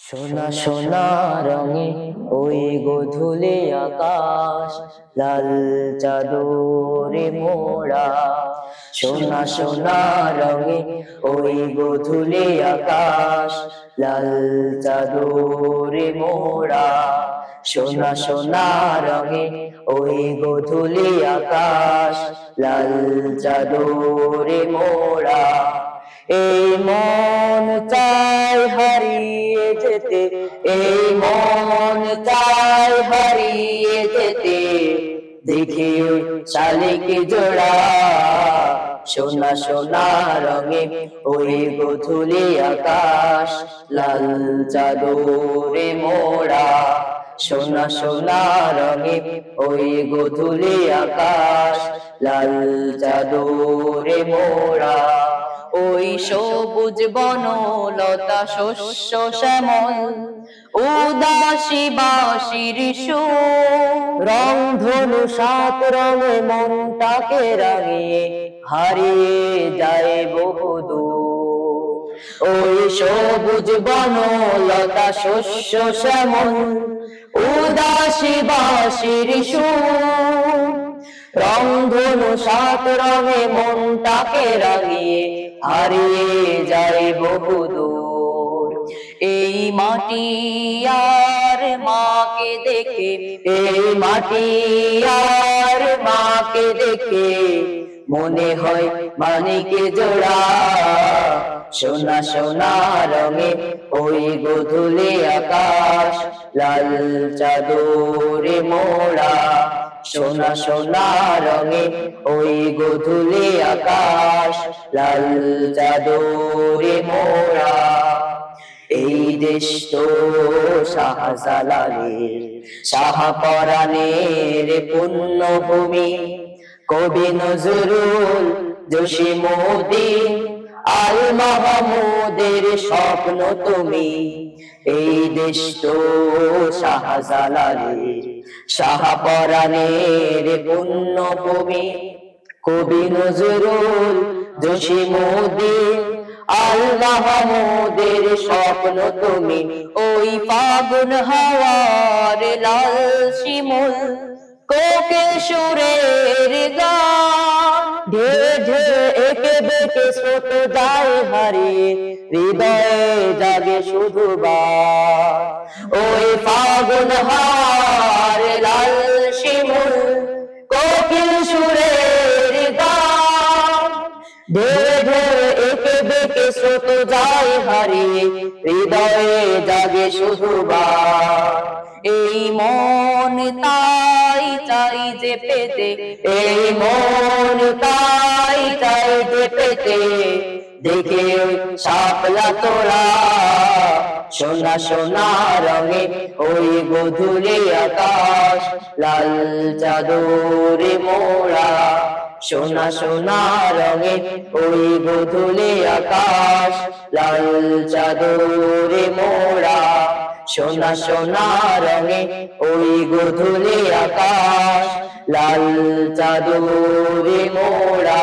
সোনা সোনা রঙে ওই গোধূলি আকাশ, লাল চাদরে মোড়া। সোনা সোনা রঙে ওই গোধূলি আকাশ, লাল চাদরে মোড়া। সোনা সোনা রঙে ওই গোধূলি আকাশ, লাল চাদরে মোড়া। এই মন চাই হারিয়ে যেতে, এই মন চাই হারিয়ে যেতে, দেখে শালিক জোড়া। সোনা সোনা রঙে ওই গোধূলি আকাশ, লাল চাদরে মোড়া। সোনা সোনা রঙে ওই গোধূলি আকাশ, লাল চাদরে মোড়া। ওই সবুজ বনলতা শস্য শ্যামল, উদাসী বাঁশির সুর। রংধনু সাত রঙে মনটাকে রাঙিয়ে হারিয়ে যায় বহুদূর। ওই সবুজ বনলতা শস্য শ্যামল, উদাসী বাঁশির সুর। রংধনু সাত রঙে মনটাকে রাঙিয়ে হারিয়ে যায় বহুদূর। এই মাটি আর মাকে দেখে, এই মাটি আর মাকে দেখে, মনে হয় মানিকে জোড়া। সোনা সোনা রঙে ওই গোধূলি আকাশ, লাল চাদরে মোড়া। সোনা সোনা রঙে ওই গোধূলি আকাশ, লাল চাদরে মোড়া। এই দেশ তো শাহজালালের, শাহপরাণের পুণ্যভূমি। কবি নজরুল, জসীমউদ্দিন, আল মাহমুদের স্বপ্ন তুমি। এই দেশ তো শাহজালালের, শাহপরাণের পুণ্যভূমি। কবি নজরুল, জসীমউদ্দিন, আল মাহমুদের স্বপ্ন তুমি। ওই ফাগুন হাওয়ার লাল শিমুল, কোকিল সুরের গান। ঢেউ ঢেউ এঁকে বেঁকে স্রোত যায় হারিয়ে, হৃদয়ে জাগে শুধু বান। ওই ফাগুন হাওয়ার লাল শিমুল, কোকিল সুরের গান। ঢেউ ঢেউ এঁকে বেঁকে স্রোত যায় হারিয়ে, হৃদয়ে জাগে শুধু বান। এই মন তাই চাই যে পেতে, এই মন তাই চাই যে পেতে, দেখে শাপলা তোড়া। সোনা সোনা রঙে ওই গোধূলি আকাশ, লাল চাদরে মোড়া। সোনা সোনা রঙে ওই গোধূলি আকাশ, লাল চাদরে মোড়া। সোনা সোনা রঙে ওই গোধূলি আকাশ, লাল চাদরে মোড়া।